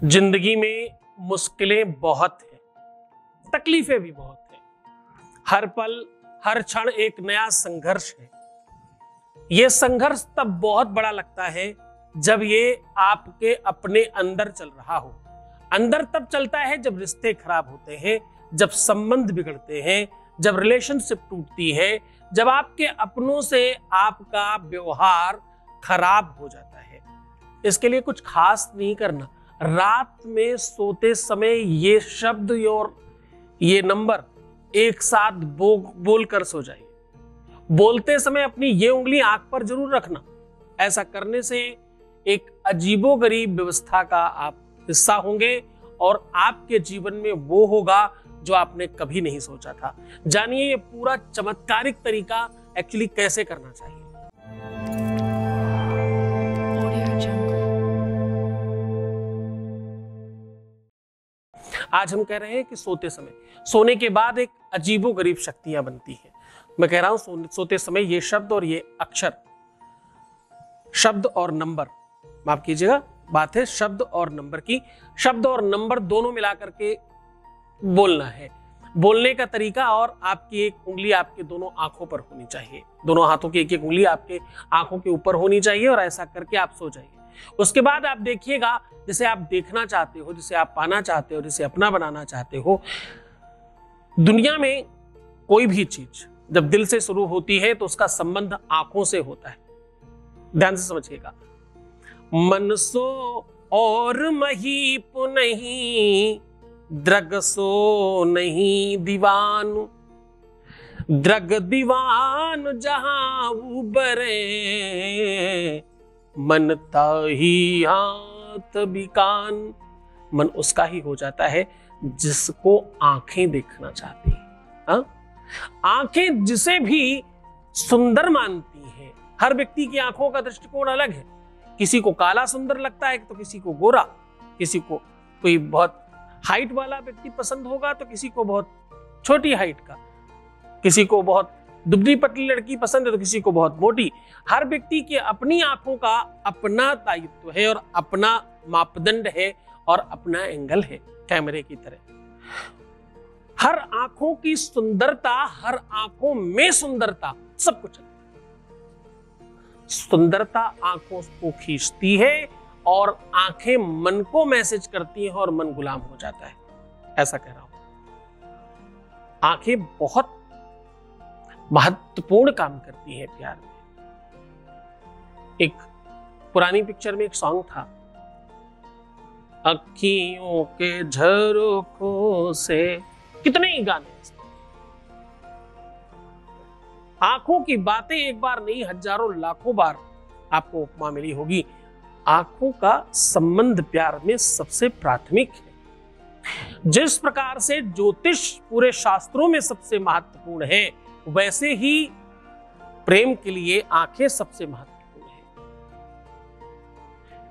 जिंदगी में मुश्किलें बहुत हैं, तकलीफें भी बहुत हैं। हर पल हर क्षण एक नया संघर्ष है। यह संघर्ष तब बहुत बड़ा लगता है जब ये आपके अपने अंदर चल रहा हो। अंदर तब चलता है जब रिश्ते खराब होते हैं, जब संबंध बिगड़ते हैं, जब रिलेशनशिप टूटती है, जब आपके अपनों से आपका व्यवहार खराब हो जाता है। इसके लिए कुछ खास नहीं करना। रात में सोते समय ये शब्द और ये नंबर एक साथ बोल कर सो जाइए। बोलते समय अपनी ये उंगली आंख पर जरूर रखना। ऐसा करने से एक अजीबोगरीब व्यवस्था का आप हिस्सा होंगे और आपके जीवन में वो होगा जो आपने कभी नहीं सोचा था। जानिए ये पूरा चमत्कारिक तरीका एक्चुअली कैसे करना चाहिए। आज हम कह रहे हैं कि सोने के बाद एक अजीबोगरीब शक्तियां बनती हैं। मैं कह रहा हूं सोते समय ये शब्द और ये अक्षर, शब्द और नंबर, माफ कीजिएगा, बात है शब्द और नंबर की। शब्द और नंबर दोनों मिलाकर के बोलना है। बोलने का तरीका और आपकी एक उंगली आपके दोनों आंखों पर होनी चाहिए। दोनों हाथों की एक एक उंगली आपके आंखों के ऊपर होनी चाहिए और ऐसा करके आप सो जाइए। उसके बाद आप देखिएगा जिसे आप देखना चाहते हो, जिसे आप पाना चाहते हो, जिसे अपना बनाना चाहते हो। दुनिया में कोई भी चीज जब दिल से शुरू होती है तो उसका संबंध आंखों से होता है। ध्यान से समझिएगा। मन सो और महीप नहीं, द्रग सो नहीं दीवान, द्रग दीवान जहां उबरे, मन ताही हाथ भी कान। मन उसका ही हो जाता है जिसको आंखें देखना चाहती हैं। आंखें जिसे भी सुंदर मानती हैं। हर व्यक्ति की आंखों का दृष्टिकोण अलग है। किसी को काला सुंदर लगता है तो किसी को गोरा, किसी को कोई बहुत हाइट वाला व्यक्ति पसंद होगा तो किसी को बहुत छोटी हाइट का, किसी को बहुत दुबली पतली लड़की पसंद है तो किसी को बहुत मोटी। हर व्यक्ति की अपनी आंखों का अपना दायित्व है और अपना मापदंड है और अपना एंगल है, कैमरे की तरह। हर आंखों की सुंदरता, हर आंखों में सुंदरता, सब कुछ है। सुंदरता आंखों को खींचती है और आंखें मन को मैसेज करती हैं और मन गुलाम हो जाता है। ऐसा कह रहा हूं। आंखें बहुत महत्वपूर्ण काम करती है प्यार में। एक पुरानी पिक्चर में एक सॉन्ग था, अखियों के झरोखों से, कितने ही गाने। आंखों की बातें एक बार नहीं हजारों लाखों बार आपको उपमा मिली होगी। आंखों का संबंध प्यार में सबसे प्राथमिक है। जिस प्रकार से ज्योतिष पूरे शास्त्रों में सबसे महत्वपूर्ण है, वैसे ही प्रेम के लिए आंखें सबसे महत्वपूर्ण है।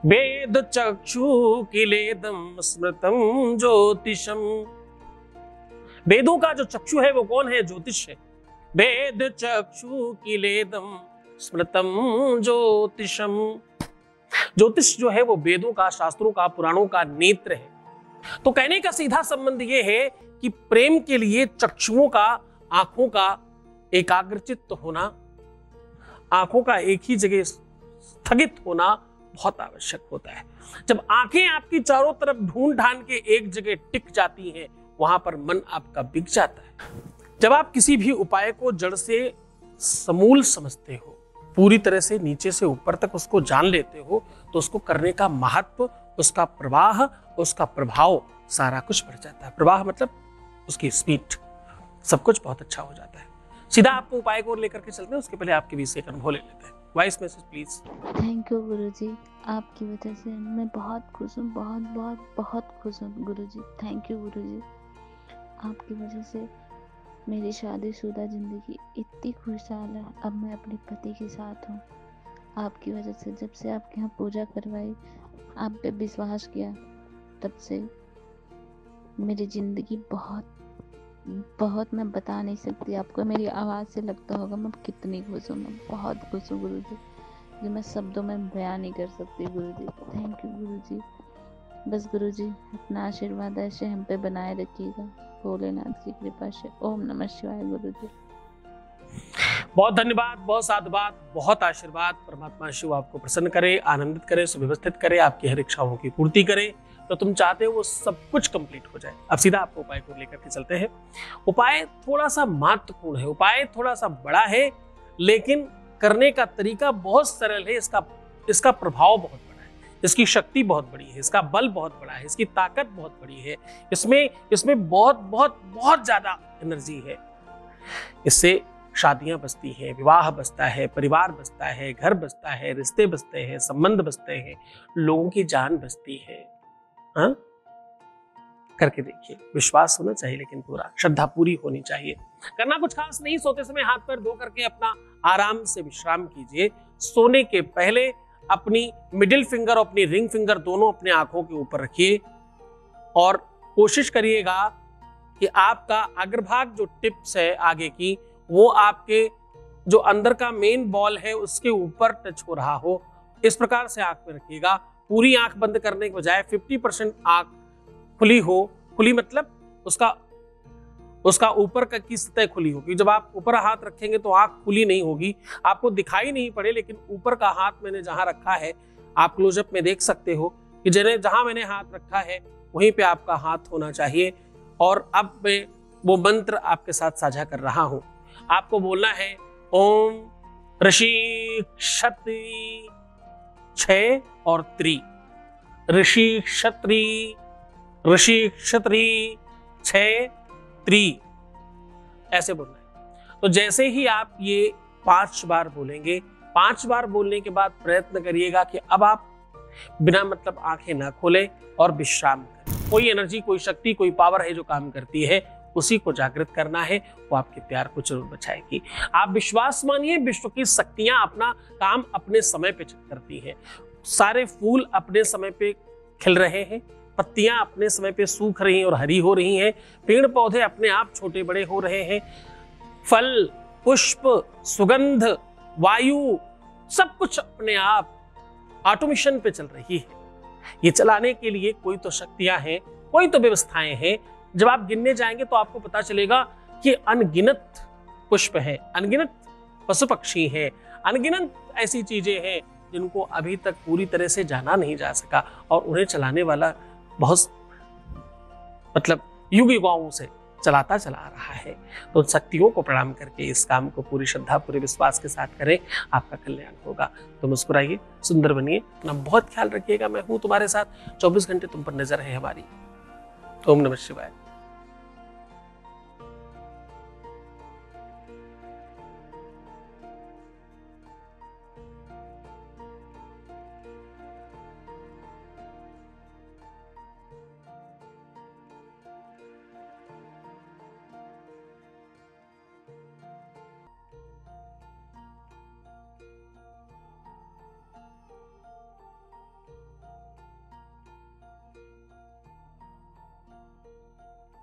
वेद चक्षु किलेदम स्मृतम ज्योतिषम। वेदों का जो चक्षु है वो कौन है? ज्योतिष है। वेद चक्षु किलेदम स्मृतम ज्योतिषम। ज्योतिष जो है वो वेदों का, शास्त्रों का, पुराणों का नेत्र है। तो कहने का सीधा संबंध ये है कि प्रेम के लिए चक्षुओं का, आंखों का एकाग्रचित्त होना, आंखों का एक ही जगह स्थगित होना बहुत आवश्यक होता है। जब आंखें आपकी चारों तरफ ढूंढ ढांड के एक जगह टिक जाती हैं, वहां पर मन आपका बिक जाता है। जब आप किसी भी उपाय को जड़ से समूल समझते हो, पूरी तरह से नीचे से ऊपर तक उसको जान लेते हो, तो उसको करने का महत्व, उसका प्रवाह, उसका प्रभाव, सारा कुछ बढ़ जाता है। प्रवाह मतलब उसकी स्पीड, सब कुछ बहुत अच्छा हो जाता है। सीधा आपको उपाय को लेकर के चलते हैं, उसके पहले आपके 20 सेकंड अनुभव ले लेते हैं। Voice message please. Thank you Guruji, आपकी वजह से मैं बहुत खुश हूँ, बहुत बहुत बहुत खुश हूँ गुरुजी। थैंक यू गुरुजी, आपकी वजह से मेरी शादीशुदा ज़िंदगी इतनी खुशहाल है। अब मैं अपने पति के साथ हूँ। आपकी वजह से, जब से आपके यहाँ पूजा करवाई, आप पे विश्वास किया, तब से मेरी ज़िंदगी बहुत बहुत, मैं बता नहीं सकती आपको। मेरी आवाज़ से लगता होगा मैं कितनी खुश हूँ। मैं बहुत खुश हूँ गुरुजी, जो मैं शब्दों में बयान नहीं कर सकती गुरुजी। थैंक यू गुरुजी। बस गुरुजी अपना आशीर्वाद ऐसे हम पे बनाए रखिएगा, भोलेनाथ की कृपा से। ओम नमः शिवाय गुरुजी। बहुत धन्यवाद, बहुत साधुवाद, बहुत आशीर्वाद। परमात्मा शिव आपको प्रसन्न करे, आनंदित करे, सुव्यवस्थित करे, आपकी हर इच्छाओं की पूर्ति करे। तो तुम चाहते हो वो सब कुछ कंप्लीट हो जाए। अब सीधा आपको उपाय को लेकर के चलते हैं। उपाय थोड़ा सा महत्वपूर्ण है, उपाय थोड़ा सा बड़ा है, लेकिन करने का तरीका बहुत सरल है। इसका प्रभाव बहुत बड़ा है, इसकी शक्ति बहुत बड़ी है, इसका बल बहुत बड़ा है, इसकी ताकत बहुत बड़ी है, इसमें बहुत बहुत बहुत ज्यादा एनर्जी है। इससे शादियां बसती हैं, विवाह बसता है, परिवार बसता है, घर बसता है, रिश्ते बसते हैं, संबंध बसते हैं, लोगों की जान बसती है। हाँ, करके देखिए। विश्वास होना चाहिए, लेकिन पूरा श्रद्धा पूरी होनी चाहिए। करना कुछ खास नहीं, सोते समय हाथ पैर धो करके अपना आराम से विश्राम कीजिए। सोने के पहले अपनी मिडिल फिंगर और अपनी रिंग फिंगर दोनों अपने आंखों के ऊपर रखिए और कोशिश करिएगा कि आपका अग्रभाग जो टिप्स है आगे की, वो आपके जो अंदर का मेन बॉल है उसके ऊपर टच हो रहा हो। इस प्रकार से आंख में रखिएगा। पूरी आंख बंद करने के बजाय 50% आंख खुली हो। खुली मतलब उसका ऊपर की सतह खुली होगी। जब आप ऊपर हाथ रखेंगे तो आंख खुली नहीं होगी, आपको दिखाई नहीं पड़े, लेकिन ऊपर का हाथ मैंने जहां रखा है आप क्लोजअप में देख सकते हो कि जहां मैंने हाथ रखा है वहीं पे आपका हाथ होना चाहिए। और अब मैं वो मंत्र आपके साथ साझा कर रहा हूं। आपको बोलना है ओम ऋषि क्षत्री 6 और 3। ऋषि क्षत्री 6 3 ऐसे बोलना है। तो जैसे ही आप ये 5 बार बोलेंगे, 5 बार बोलने के बाद प्रयत्न करिएगा कि अब आप बिना मतलब आंखें ना खोलें और विश्राम करें। कोई एनर्जी, कोई शक्ति, कोई पावर है जो काम करती है, उसी को जागृत करना है। वो आपके प्यार को जरूर बचाएगी। आप विश्वास मानिए, विश्व की शक्तियां अपना काम अपने समय पे करती हैं। सारे फूल अपने समय पे खिल रहे हैं, पत्तियां अपने समय पे सूख रही हैं और हरी हो रही हैं, पेड़ पौधे अपने आप छोटे बड़े हो रहे हैं, फल, पुष्प, सुगंध, वायु, सब कुछ अपने आप ऑटोमेशन पे चल रही है। ये चलाने के लिए कोई तो शक्तियां हैं, कोई तो व्यवस्थाएं हैं। जब आप गिनने जाएंगे तो आपको पता चलेगा कि अनगिनत पुष्प हैं, अनगिनत पशु पक्षी हैं, अनगिनत ऐसी चीजें हैं जिनको अभी तक पूरी तरह से जाना नहीं जा सका, और उन्हें चलाने वाला बहुत मतलब युग युगाओं से चलाता चला आ रहा है। तो शक्तियों को प्रणाम करके इस काम को पूरी श्रद्धा, पूरे विश्वास के साथ करें, आपका कल्याण होगा। तो मुस्कुराइए, सुंदर बनिए, अपना बहुत ख्याल रखिएगा। मैं हूं तुम्हारे साथ, 24 घंटे तुम पर नजर है हमारी। ओम नमः शिवाय।